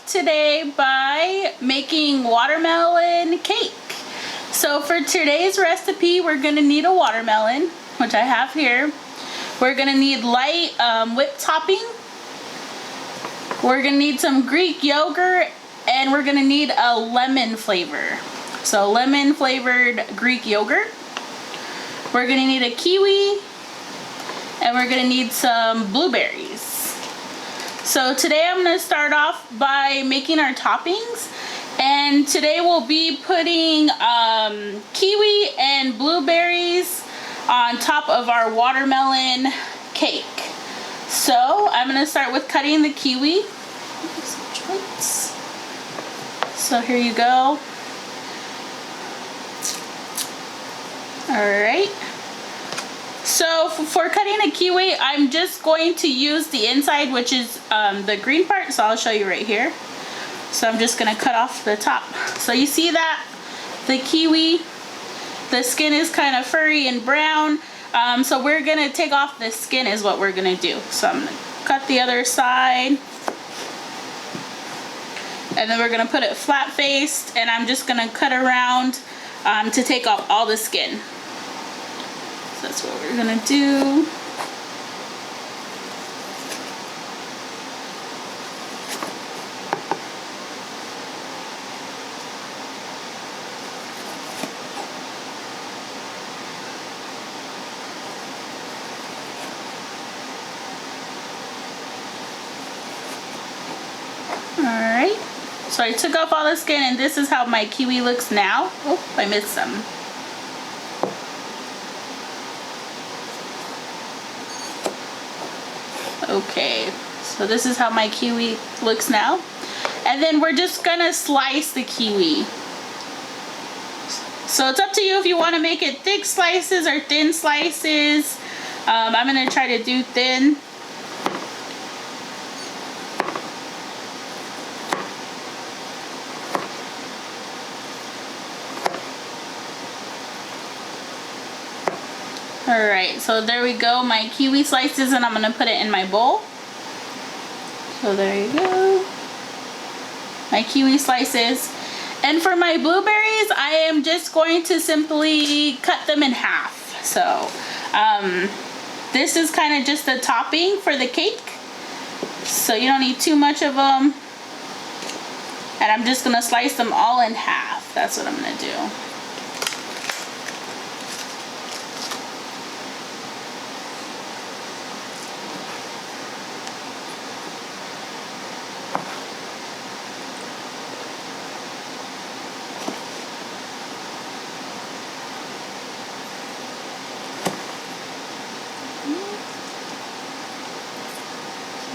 today by making watermelon cake. So for today's recipe, we're gonna need a watermelon, which I have here. We're gonna need light whipped topping. We're gonna need some Greek yogurt, and we're gonna need a lemon flavor. So lemon flavored Greek yogurt. We're gonna need a kiwi, and we're gonna need some blueberries. So today I'm gonna start off by making our toppings, and today we'll be putting kiwi and blueberries on top of our watermelon cake. So I'm gonna start with cutting the kiwi. So here you go. Alright. So for cutting a kiwi, I'm just going to use the inside, which is the green part, so I'll show you right here. So I'm just gonna cut off the top. So you see that? The kiwi, the skin is kind of furry and brown. So we're gonna take off the skin is what we're gonna do. So I'm gonna cut the other side. And then we're gonna put it flat faced, and I'm just gonna cut around to take off all the skin. So that's what we're gonna do. Alright, so I took off all the skin, and this is how my kiwi looks now. Oh, I missed some. Okay, so this is how my kiwi looks now. And then we're just gonna slice the kiwi. So it's up to you if you want to make it thick slices or thin slices. I'm gonna try to do thin. Alright, so there we go, my kiwi slices, and I'm going to put it in my bowl. So there you go. My kiwi slices. And for my blueberries, I am just going to simply cut them in half. So this is kind of just the topping for the cake. So you don't need too much of them. And I'm just going to slice them all in half. That's what I'm going to do.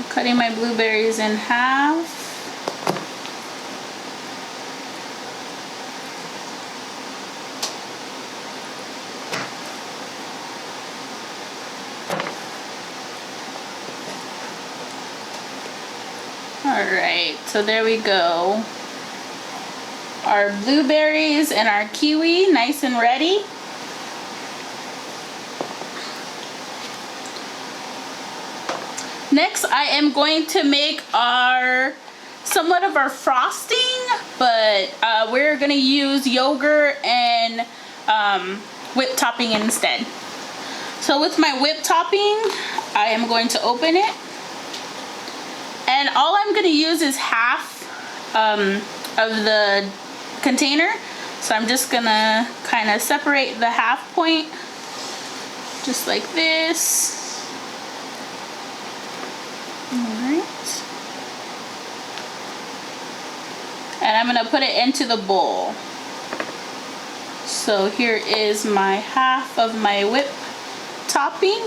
Cutting my blueberries in half. Alright, so there we go. Our blueberries and our kiwi, nice and ready. Next, I am going to make somewhat of our frosting, but we're gonna use yogurt and whipped topping instead. So with my whipped topping, I am going to open it, and all I'm gonna use is half of the container. So I'm just gonna kind of separate the half point, just like this. Alright. And I'm going to put it into the bowl. So here is my half of my whip topping.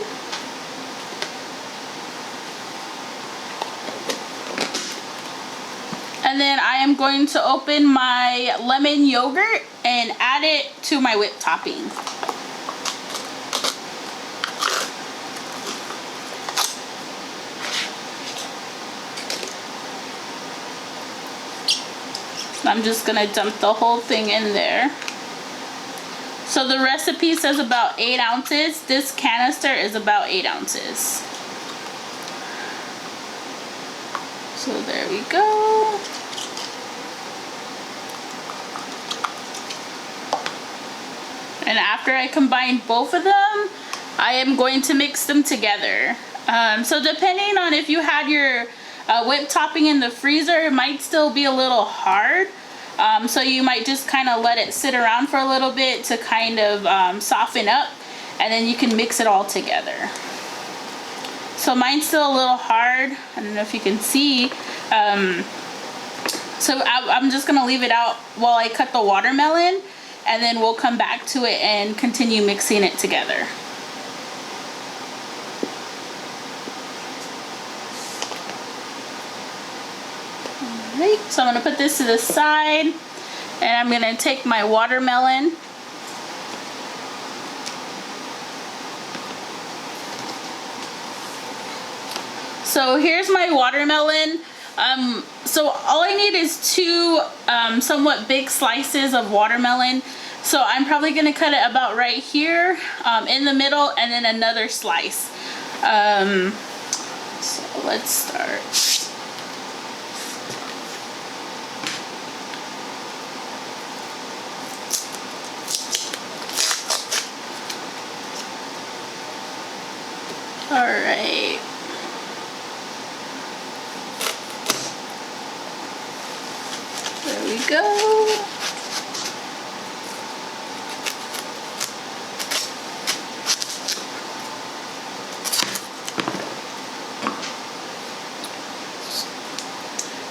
And then I am going to open my lemon yogurt and add it to my whip topping. I'm just gonna dump the whole thing in there. So the recipe says about 8 ounces. This canister is about 8 ounces. So there we go. And after I combine both of them, I am going to mix them together. So depending on if you had your whipped topping in the freezer, it might still be a little hard. So you might just kind of let it sit around for a little bit to kind of soften up, and then you can mix it all together. So mine's still a little hard. I don't know if you can see. So I'm just gonna leave it out while I cut the watermelon, and then we'll come back to it and continue mixing it together. Alright, so I'm gonna put this to the side, and I'm gonna take my watermelon. So here's my watermelon. So all I need is two somewhat big slices of watermelon. So I'm probably gonna cut it about right here in the middle, and then another slice. So let's start. All right. There we go.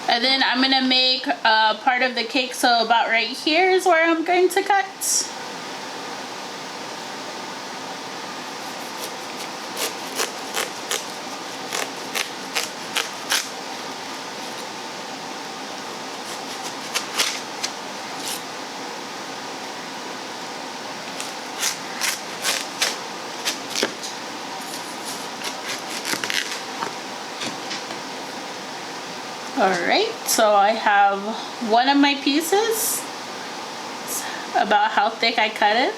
And then I'm gonna make part of the cake, so about right here is where I'm going to cut. Alright, so I have one of my pieces. It's about how thick I cut it.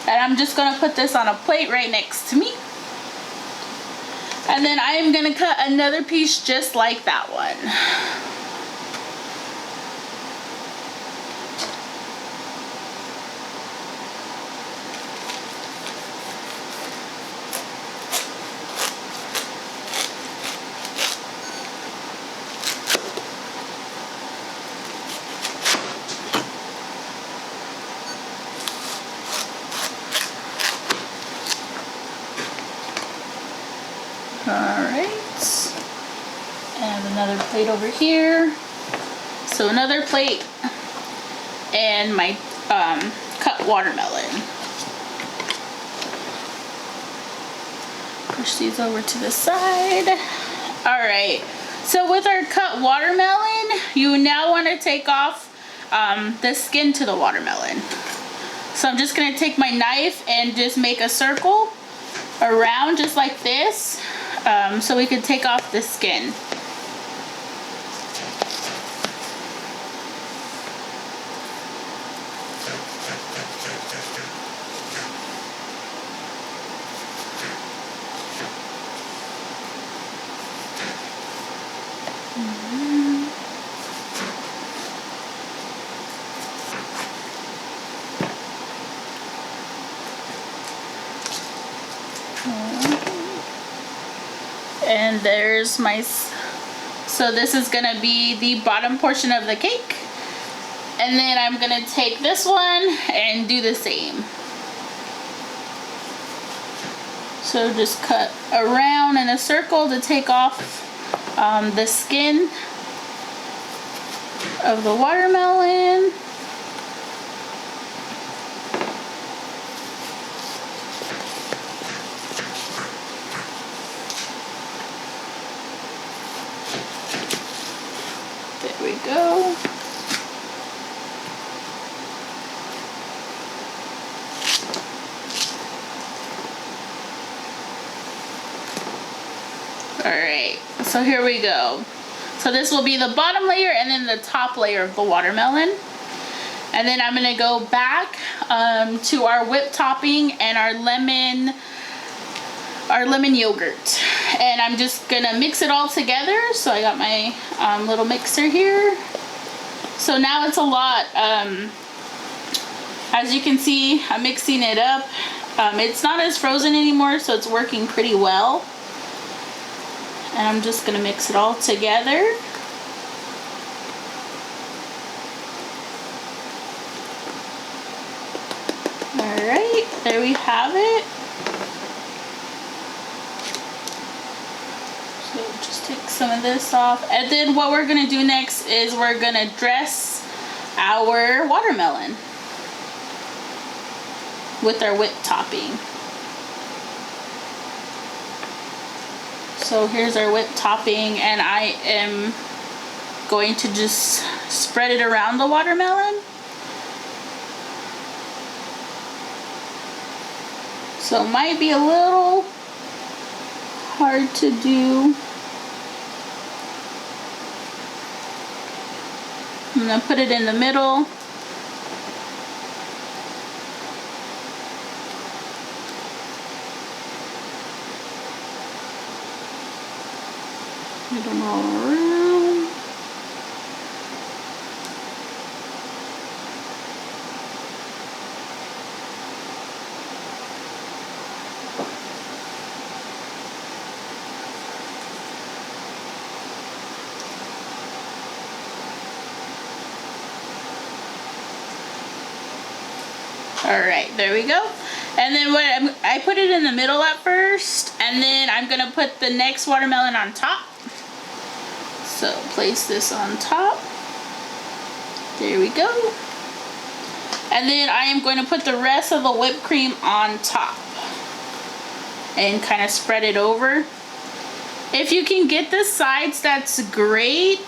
And I'm just going to put this on a plate right next to me. And then I am going to cut another piece just like that one. Alright, and another plate over here. So another plate and my cut watermelon. Push these over to the side. Alright, so with our cut watermelon, you now want to take off the skin to the watermelon. So I'm just going to take my knife and just make a circle around just like this. So we could take off the skin. And there's my, so this is gonna be the bottom portion of the cake. And then I'm gonna take this one and do the same. So just cut around in a circle to take off the skin of the watermelon. There we go. Alright, so here we go. So this will be the bottom layer and then the top layer of the watermelon. And then I'm going to go back to our whipped topping and our lemon yogurt. And I'm just going to mix it all together. So I got my little mixer here. So now it's a lot As you can see, I'm mixing it up. It's not as frozen anymore, so it's working pretty well. And I'm just gonna mix it all together. All right, there we have it. So just take some of this off. And then what we're gonna do next is we're gonna dress our watermelon with our whipped topping. So here's our whipped topping, and I am going to just spread it around the watermelon. So it might be a little hard to do. I'm gonna put it in the middle. Put them all around. All right, there we go. And then I put it in the middle at first, and then I'm gonna put the next watermelon on top. So place this on top. There we go. And then I am going to put the rest of the whipped cream on top and kind of spread it over. If you can get the sides, that's great.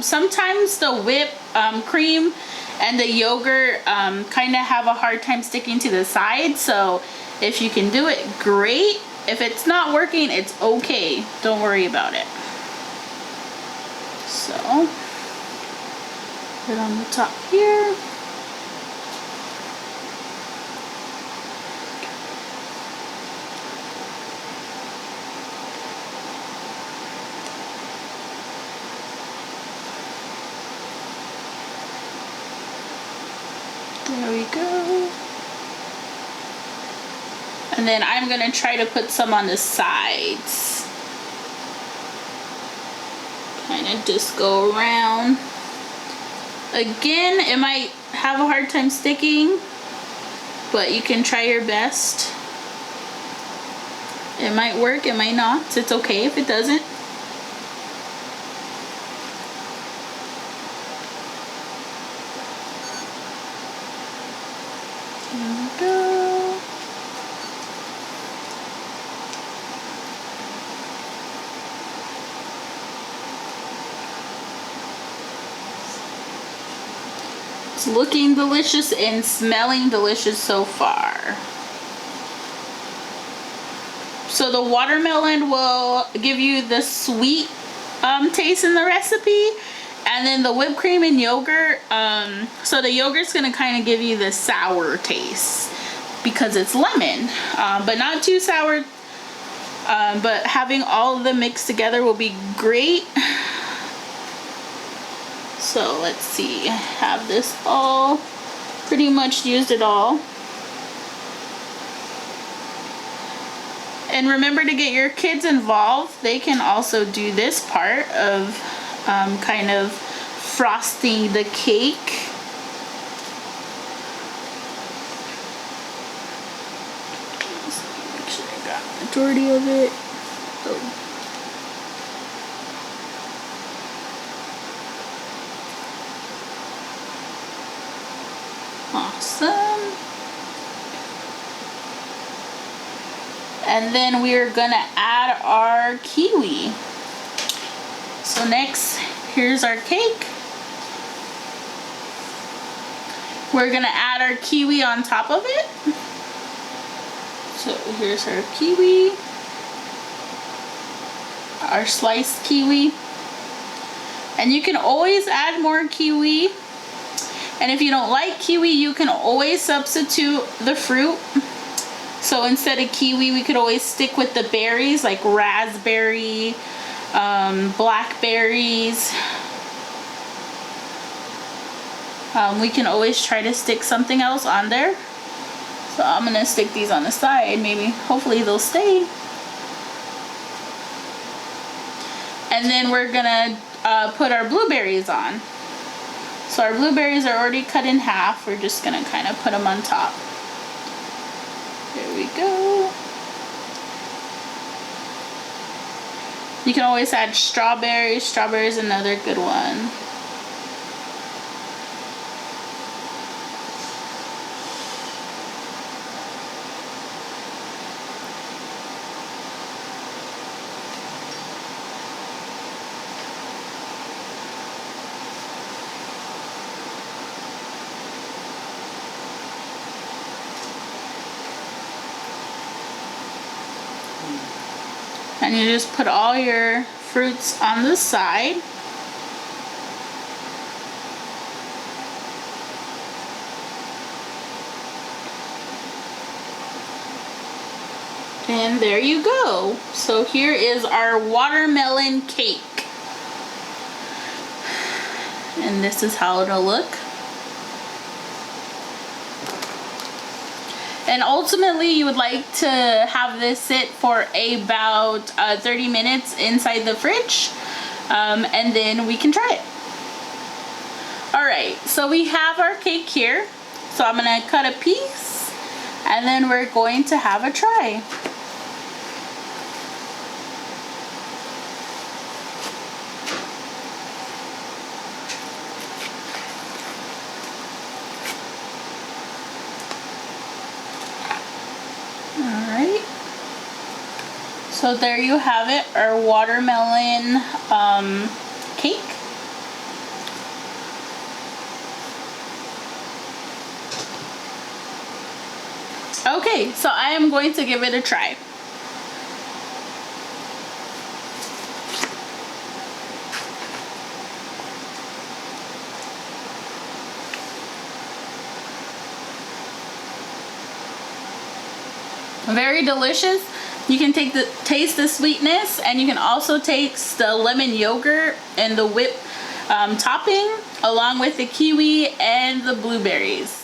Sometimes the whipped cream and the yogurt kind of have a hard time sticking to the sides. So if you can do it, great. If it's not working, it's okay. Don't worry about it. So, put it on the top here. There we go. And then I'm gonna try to put some on the sides. Kind of just go around. Again, it might have a hard time sticking, but you can try your best. It might work, it might not. It's okay if it doesn't. There we go. It's looking delicious and smelling delicious so far. So the watermelon will give you the sweet taste in the recipe, and then the whipped cream and yogurt, so the yogurt's gonna kind of give you the sour taste because it's lemon, but not too sour, but having all of them mixed together will be great. So let's see, I have this all, pretty much used it all. And remember to get your kids involved. They can also do this part of kind of frosting the cake. Make sure I got the majority of it. Oh. Awesome. And then we're gonna add our kiwi. So next, here's our cake. We're gonna add our kiwi on top of it. So here's our kiwi, our sliced kiwi. And you can always add more kiwi. And if you don't like kiwi, you can always substitute the fruit. So instead of kiwi, we could always stick with the berries like raspberry, blackberries. We can always try to stick something else on there. So I'm gonna stick these on the side, maybe, hopefully they'll stay. And then we're gonna put our blueberries on. So our blueberries are already cut in half. We're just gonna kind of put them on top. There we go. You can always add strawberries. Strawberries is another good one. And you just put all your fruits on the side. And there you go. So here is our watermelon cake. And this is how it'll look. And ultimately, you would like to have this sit for about 30 minutes inside the fridge, and then we can try it. All right, so we have our cake here. So I'm gonna cut a piece, and then we're going to have a try. So there you have it, our watermelon cake. Okay, so I am going to give it a try. Very delicious. You can taste the sweetness, and you can also taste the lemon yogurt and the whip topping, along with the kiwi and the blueberries.